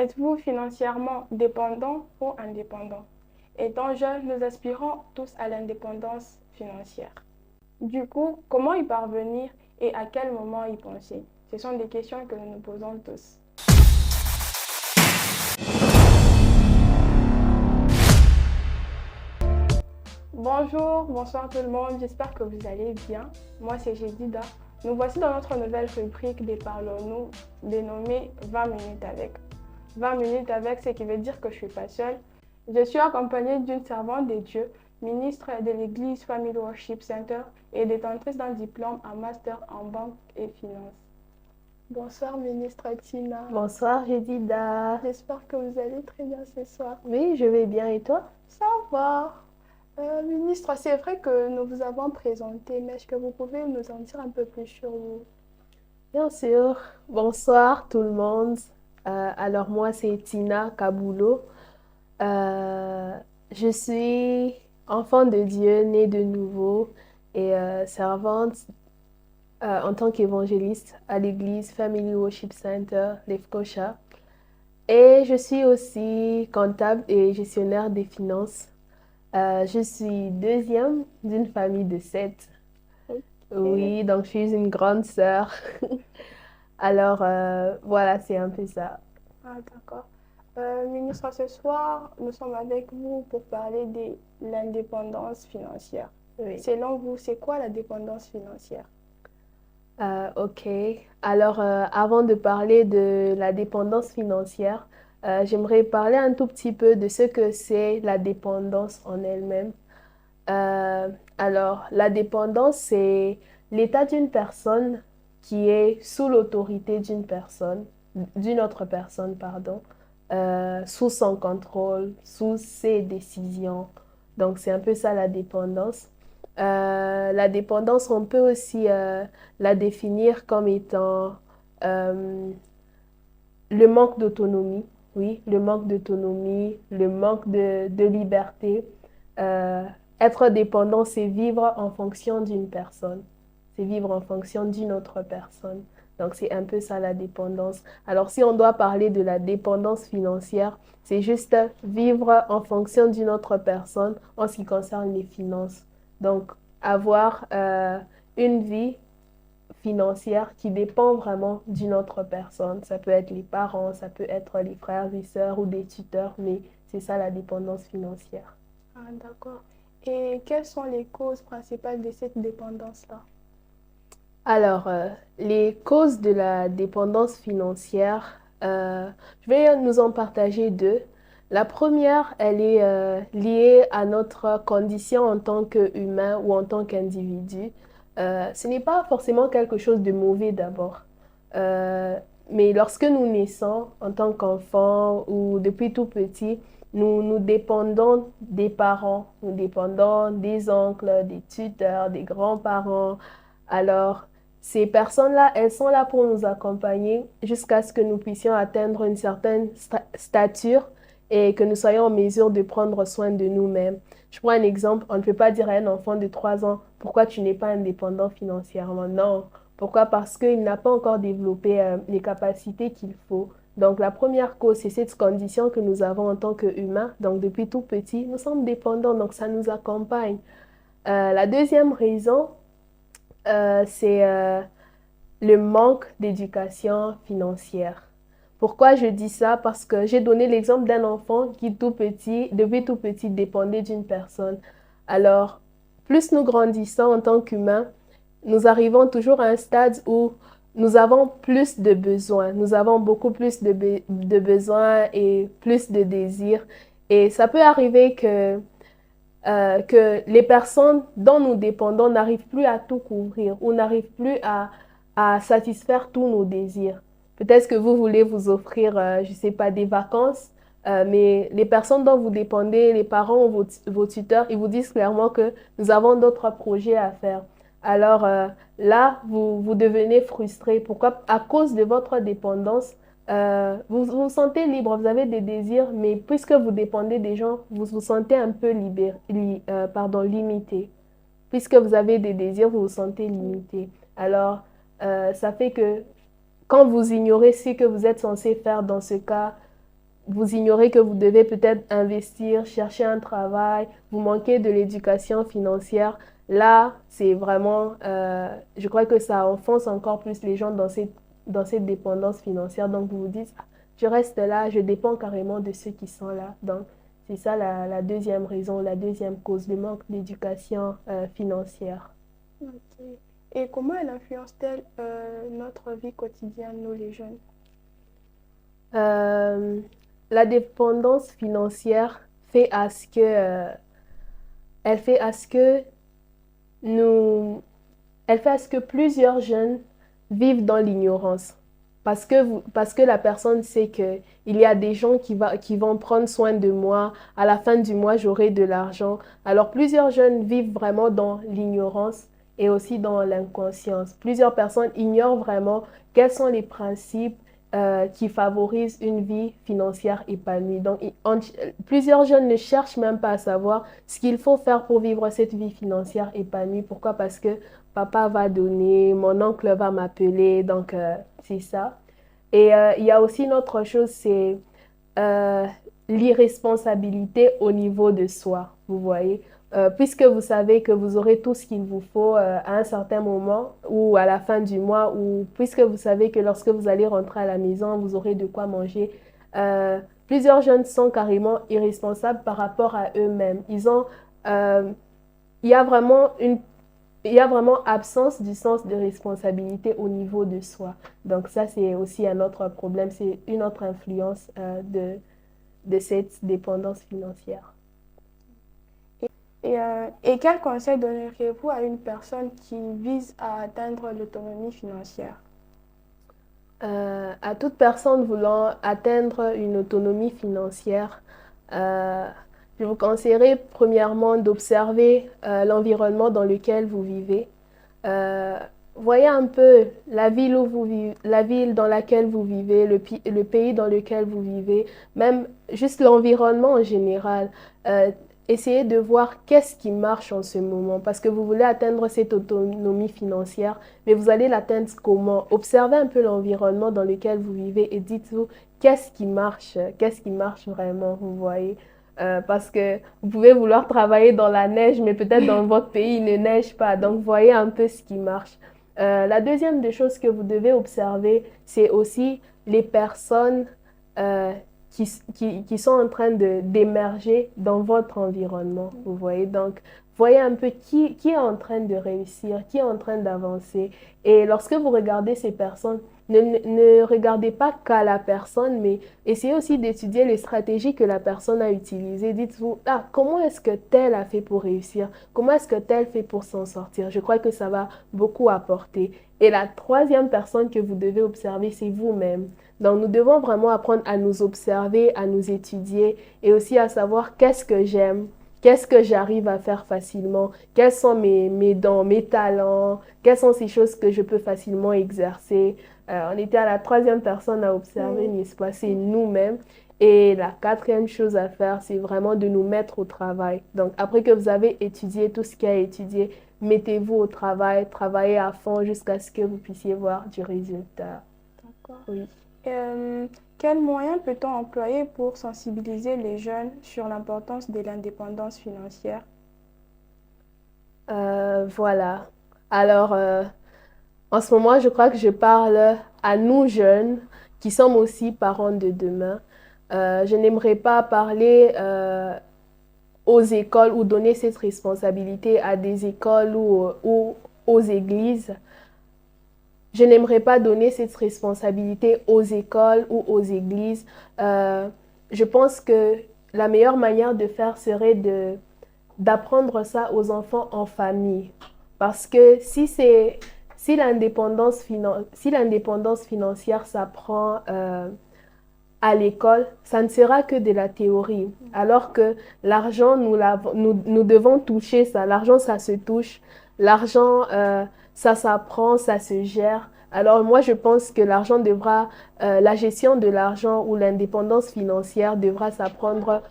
Êtes-vous financièrement dépendant ou indépendant? Étant jeunes, nous aspirons tous à l'indépendance financière. Du coup, comment y parvenir et à quel moment y penser? Ce sont des questions que nous nous posons tous. Bonjour, bonsoir tout le monde, j'espère que vous allez bien. Moi, c'est Jedida. Nous voici dans notre nouvelle rubrique des Parlons-nous, dénommée 20 minutes avec. 20 minutes avec, ce qui veut dire que je ne suis pas seule. Je suis accompagnée d'une servante de Dieu, ministre de l'Église Family Worship Center et détentrice d'un diplôme en master en banque et finance. Bonsoir, ministre Tina. Bonsoir, Jedida. J'espère que vous allez très bien ce soir. Oui, je vais bien et toi? Ça va. Ministre, c'est vrai que nous vous avons présenté, mais est-ce que vous pouvez nous en dire un peu plus sur vous? Bien sûr. Bonsoir tout le monde. Alors moi, c'est Tina Kabulo. Euh, je suis enfant de Dieu, née de nouveau et servante en tant qu'évangéliste à l'église Family Worship Center, Lefkocha. Et je suis aussi comptable et gestionnaire des finances. Je suis deuxième d'une famille de 7. Et, Oui, donc je suis une grande sœur. Alors, voilà, c'est un peu ça. d'accord. Ministre, ce soir, nous sommes avec vous pour parler de l'indépendance financière. Oui. Selon vous, c'est quoi la dépendance financière? Ok. Alors, avant de parler de la dépendance financière, j'aimerais parler un tout petit peu de ce que c'est la dépendance en elle-même. Euh, alors, la dépendance, c'est l'état d'une personne qui est sous l'autorité d'une autre personne, pardon, sous son contrôle, sous ses décisions. Donc, c'est un peu ça la dépendance. La dépendance, on peut aussi la définir comme étant euh, le manque d'autonomie, oui, le manque d'autonomie, le manque de liberté. Euh, Être dépendant, c'est vivre en fonction d'une personne, c'est vivre en fonction d'une autre personne. Donc, c'est un peu ça la dépendance. Alors, si on doit parler de la dépendance financière, c'est juste vivre en fonction d'une autre personne en ce qui concerne les finances. Donc, avoir une vie financière qui dépend vraiment d'une autre personne. Ça peut être les parents, ça peut être les frères et sœurs ou des tuteurs, mais c'est ça la dépendance financière. Ah, d'accord. Et quelles sont les causes principales de cette dépendance-là? Alors, les causes de la dépendance financière, je vais nous en partager deux. La première, elle est liée à notre condition en tant qu'humain ou en tant qu'individu. Ce n'est pas forcément quelque chose de mauvais d'abord. Euh, mais lorsque nous naissons en tant qu'enfants ou depuis tout petit, nous dépendons des parents, nous dépendons des oncles, des tuteurs, des grands-parents. Alors, ces personnes-là, elles sont là pour nous accompagner jusqu'à ce que nous puissions atteindre une certaine stature et que nous soyons en mesure de prendre soin de nous-mêmes. Je prends un exemple, on ne peut pas dire à un enfant de 3 ans, pourquoi tu n'es pas indépendant financièrement? Non. Pourquoi? Parce qu'il n'a pas encore développé les capacités qu'il faut. Donc, la première cause, c'est cette condition que nous avons en tant qu'humains. Donc, depuis tout petit, nous sommes dépendants, donc ça nous accompagne. La deuxième raison, c'est le manque d'éducation financière. Pourquoi je dis ça? Parce que j'ai donné l'exemple d'un enfant qui tout petit, depuis tout petit, dépendait d'une personne. Alors, plus nous grandissons en tant qu'humains, nous arrivons toujours à un stade où nous avons plus de besoins, nous avons beaucoup plus de besoins et plus de désirs. Et ça peut arriver que les personnes dont nous dépendons n'arrivent plus à tout couvrir ou n'arrivent plus à satisfaire tous nos désirs. Peut-être que vous voulez vous offrir, je ne sais pas, des vacances, mais les personnes dont vous dépendez, les parents ou vos tuteurs, ils vous disent clairement que nous avons d'autres projets à faire. Alors là, vous devenez frustré. Pourquoi? À cause de votre dépendance, vous vous sentez libre, vous avez des désirs, mais puisque vous dépendez des gens, vous vous sentez un peu limité. Puisque vous avez des désirs, vous vous sentez limité. Alors, ça fait que quand vous ignorez ce que vous êtes censé faire dans ce cas, vous ignorez que vous devez peut-être investir, chercher un travail, vous manquez de l'éducation financière, là, c'est vraiment, je crois que ça enfonce encore plus les gens dans cette dépendance financière. Donc, vous vous dites, ah, je reste là, je dépends carrément de ceux qui sont là. Donc, c'est ça la deuxième raison, la deuxième cause, le manque d'éducation financière. Ok. Et comment elle influence-t-elle notre vie quotidienne, nous les jeunes? Euh, la dépendance financière fait à ce que, elle fait à ce que nous, elle fait à ce que plusieurs jeunes vivent dans l'ignorance. Parce que la personne sait que il y a des gens qui vont prendre soin de moi. À la fin du mois, j'aurai de l'argent. Alors, plusieurs jeunes vivent vraiment dans l'ignorance et aussi dans l'inconscience. Plusieurs personnes ignorent vraiment quels sont les principes qui favorisent une vie financière épanouie. Donc, plusieurs jeunes ne cherchent même pas à savoir ce qu'il faut faire pour vivre cette vie financière épanouie. Pourquoi? Parce que papa va donner, mon oncle va m'appeler, donc c'est ça. Et il y a aussi une autre chose, c'est euh, l'irresponsabilité au niveau de soi, vous voyez. Puisque vous savez que vous aurez tout ce qu'il vous faut à un certain moment ou à la fin du mois, ou puisque vous savez que lorsque vous allez rentrer à la maison, vous aurez de quoi manger, plusieurs jeunes sont carrément irresponsables par rapport à eux-mêmes. Euh, il y a vraiment il y a vraiment absence du sens de responsabilité au niveau de soi. Donc ça, c'est aussi un autre problème, c'est une autre influence de cette dépendance financière. Et quel conseil donneriez-vous à une personne qui vise à atteindre l'autonomie financière? À toute personne voulant atteindre une autonomie financière, euh, je vous conseillerais premièrement d'observer l'environnement dans lequel vous vivez. Euh, Voyez un peu la ville où vous vivez, la ville dans laquelle vous vivez, le pays dans lequel vous vivez, même juste l'environnement en général. Euh, Essayez de voir qu'est-ce qui marche en ce moment parce que vous voulez atteindre cette autonomie financière, mais vous allez l'atteindre comment? Observez un peu l'environnement dans lequel vous vivez et dites-vous qu'est-ce qui marche vraiment, vous voyez. Parce que vous pouvez vouloir travailler dans la neige, mais peut-être dans votre pays, il ne neige pas. Donc, voyez un peu ce qui marche. La deuxième des choses que vous devez observer, c'est aussi les personnes euh, qui sont en train d'émerger dans votre environnement. Vous voyez, donc, voyez un peu qui est en train de réussir, qui est en train d'avancer. Et lorsque vous regardez ces personnes, ne regardez pas qu'à la personne, mais essayez aussi d'étudier les stratégies que la personne a utilisées. Dites-vous, ah, comment est-ce que tel a fait pour réussir? Comment est-ce que tel fait pour s'en sortir? Je crois que ça va beaucoup apporter. Et la troisième personne que vous devez observer, c'est vous-même. Donc, nous devons vraiment apprendre à nous observer, à nous étudier et aussi à savoir qu'est-ce que j'aime, qu'est-ce que j'arrive à faire facilement, quels sont mes dons, mes talents, quelles sont ces choses que je peux facilement exercer. On était à la troisième personne à observer, Oui. n'est-ce pas? C'est nous-mêmes. Et la quatrième chose à faire, c'est vraiment de nous mettre au travail. Donc, après que vous avez étudié tout ce qu'il y a à étudier, mettez-vous au travail, travaillez à fond jusqu'à ce que vous puissiez voir du résultat. D'accord. Oui. Quels moyens peut-on employer pour sensibiliser les jeunes sur l'importance de l'indépendance financière? Voilà. Alors, en ce moment, je crois que je parle à nous jeunes qui sommes aussi parents de demain. Je n'aimerais pas parler aux écoles ou donner cette responsabilité à des écoles ou aux églises. Je n'aimerais pas donner cette responsabilité aux écoles ou aux églises. Euh, je pense que la meilleure manière de faire serait d'apprendre ça aux enfants en famille. Parce que si l'indépendance financière s'apprend à l'école, ça ne sera que de la théorie. Alors que l'argent, nous devons toucher ça. L'argent, ça se touche. L'argent, ça s'apprend, ça se gère. Alors moi, je pense que la gestion de l'argent ou l'indépendance financière devra s'apprendre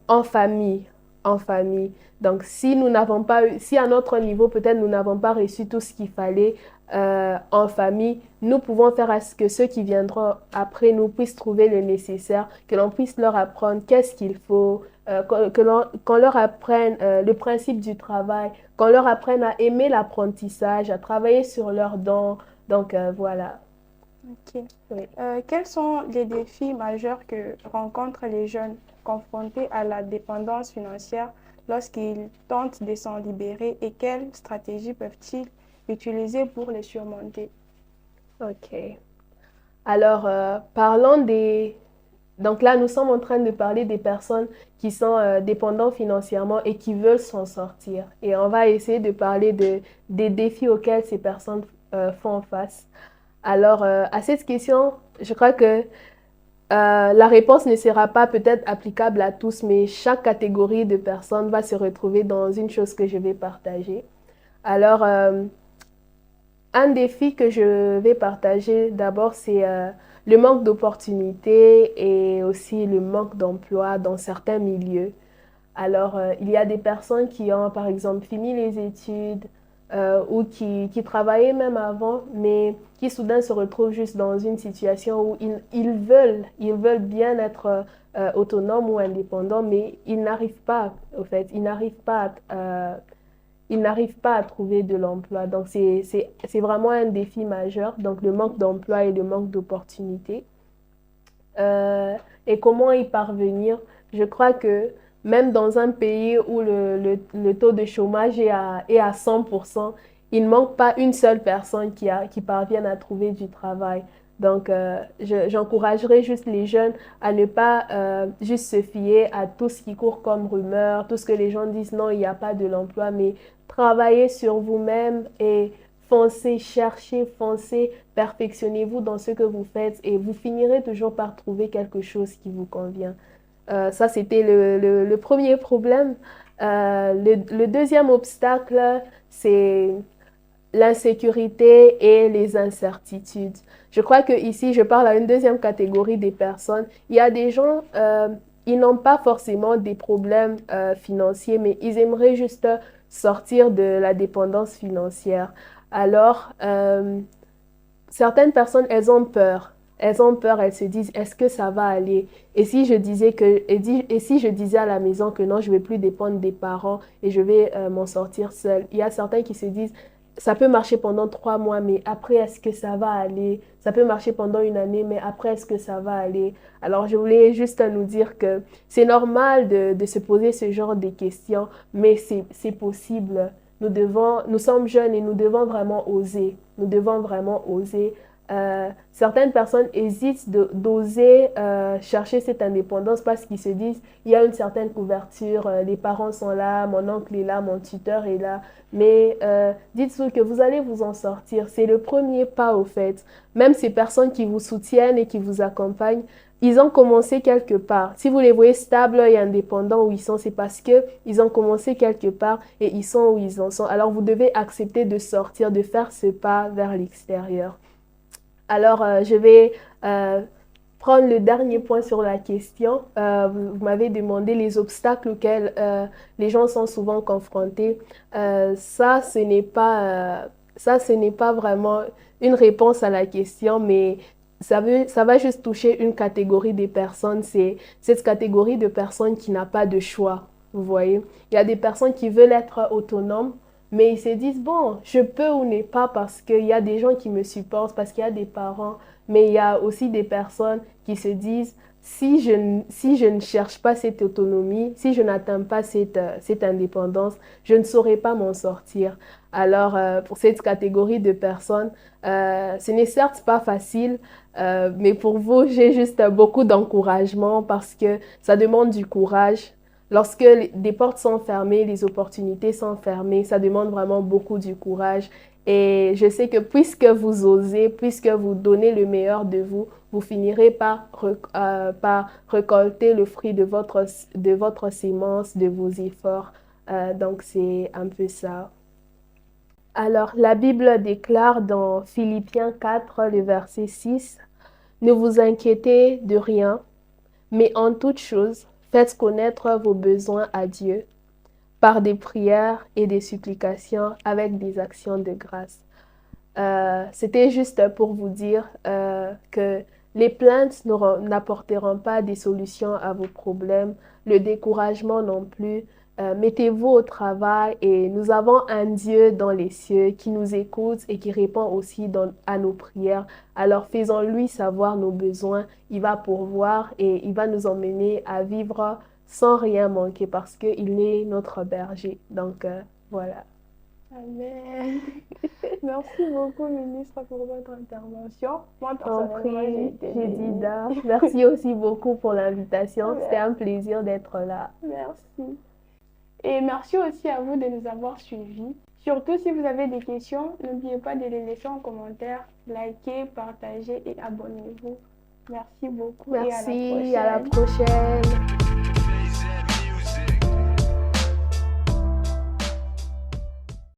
en famille, en famille. Donc, si à notre niveau, peut-être nous n'avons pas reçu tout ce qu'il fallait, en famille, nous pouvons faire à ce que ceux qui viendront après nous puissent trouver le nécessaire, que l'on puisse leur apprendre qu'est-ce qu'il faut, qu'on leur apprenne le principe du travail, qu'on leur apprenne à aimer l'apprentissage, à travailler sur leurs dons. Donc voilà. Ok. Oui. Quels sont les défis majeurs que rencontrent les jeunes confrontés à la dépendance financière lorsqu'ils tentent de s'en libérer et quelles stratégies peuvent-ils utiliser pour les surmonter? Ok. Alors, parlons des... Donc là, nous sommes en train de parler des personnes qui sont dépendantes financièrement et qui veulent s'en sortir. Et on va essayer de parler des défis auxquels ces personnes font face. Alors, à cette question, je crois que la réponse ne sera pas peut-être applicable à tous, mais chaque catégorie de personnes va se retrouver dans une chose que je vais partager. Alors, un défi que je vais partager d'abord, c'est le manque d'opportunités et aussi le manque d'emploi dans certains milieux. Alors, il y a des personnes qui ont, par exemple, fini les études ou qui travaillaient même avant, mais qui soudain se retrouvent juste dans une situation où ils veulent bien être autonomes ou indépendants, mais ils n'arrivent pas, au fait, ils n'arrivent pas à trouver de l'emploi. Donc, c'est vraiment un défi majeur, donc le manque d'emploi et le manque d'opportunités. Euh, et comment y parvenir? Je crois que même dans un pays où le taux de chômage est à 100%, il ne manque pas une seule personne qui parvienne à trouver du travail. Donc, j'encouragerais juste les jeunes à ne pas juste se fier à tout ce qui court comme rumeur, tout ce que les gens disent, non, il n'y a pas de l'emploi, mais travaillez sur vous-même et foncez, cherchez, foncez, perfectionnez-vous dans ce que vous faites et vous finirez toujours par trouver quelque chose qui vous convient. Ça, c'était le premier problème. Le deuxième obstacle, c'est l'insécurité et les incertitudes. Je crois que ici, je parle à une deuxième catégorie des personnes. Il y a des gens, ils n'ont pas forcément des problèmes financiers, mais ils aimeraient juste sortir de la dépendance financière. Alors, certaines personnes, elles ont peur. Elles ont peur, elles se disent, est-ce que ça va aller? Et si je disais et si je disais à la maison que non, je ne vais plus dépendre des parents et je vais m'en sortir seule. Il y a certains qui se disent, ça peut marcher pendant 3 mois, mais après, est-ce que ça va aller? Ça peut marcher pendant une année, mais après, est-ce que ça va aller? Alors, je voulais juste nous dire que c'est normal de se poser ce genre de questions, mais c'est possible. Nous sommes jeunes et nous devons vraiment oser. Nous devons vraiment oser. Certaines personnes hésitent d'oser chercher cette indépendance parce qu'ils se disent, il y a une certaine couverture, les parents sont là, mon oncle est là, mon tuteur est là. Mais dites-vous que vous allez vous en sortir. C'est le premier pas au fait. Même ces personnes qui vous soutiennent et qui vous accompagnent, ils ont commencé quelque part. Si vous les voyez stables et indépendants où ils sont, c'est parce que ils ont commencé quelque part et ils sont où ils en sont. Alors vous devez accepter de sortir, de faire ce pas vers l'extérieur. Alors je vais prendre le dernier point sur la question. Vous m'avez demandé les obstacles auxquels les gens sont souvent confrontés. Ça, ce n'est pas vraiment une réponse à la question, mais ça va juste toucher une catégorie des personnes. C'est cette catégorie de personnes qui n'a pas de choix. Vous voyez, il y a des personnes qui veulent être autonomes, mais ils se disent, bon, je peux ou ne pas parce qu'il y a des gens qui me supportent, parce qu'il y a des parents, mais il y a aussi des personnes qui se disent, si je ne cherche pas cette autonomie, si je n'atteins pas cette indépendance, je ne saurais pas m'en sortir. Alors, pour cette catégorie de personnes, ce n'est certes pas facile, mais pour vous, j'ai juste beaucoup d'encouragement parce que ça demande du courage. Lorsque des portes sont fermées, les opportunités sont fermées, ça demande vraiment beaucoup du courage. Et je sais que puisque vous osez, puisque vous donnez le meilleur de vous, vous finirez par récolter le fruit de votre sémence, de vos efforts. Donc, c'est un peu ça. Alors, la Bible déclare dans Philippiens 4, le verset 6, ne vous inquiétez de rien, mais en toute chose, faites connaître vos besoins à Dieu par des prières et des supplications avec des actions de grâce. C'était juste pour vous dire que les plaintes n'apporteront pas des solutions à vos problèmes, le découragement non plus. Mettez-vous au travail et nous avons un Dieu dans les cieux qui nous écoute et qui répond aussi à nos prières. Alors faisons-lui savoir nos besoins. Il va pourvoir et il va nous emmener à vivre sans rien manquer parce qu'il est notre berger. Donc voilà. Amen. Merci beaucoup, ministre, pour votre intervention. Moi, En personnellement, j'ai prie, été j'ai dit bénie. merci aussi beaucoup pour l'invitation. C'était un plaisir d'être là. Merci. Et merci aussi à vous de nous avoir suivis. Surtout, si vous avez des questions, n'oubliez pas de les laisser en commentaire, likez, partagez et abonnez-vous. Merci beaucoup et à la Merci, à la prochaine. prochaine.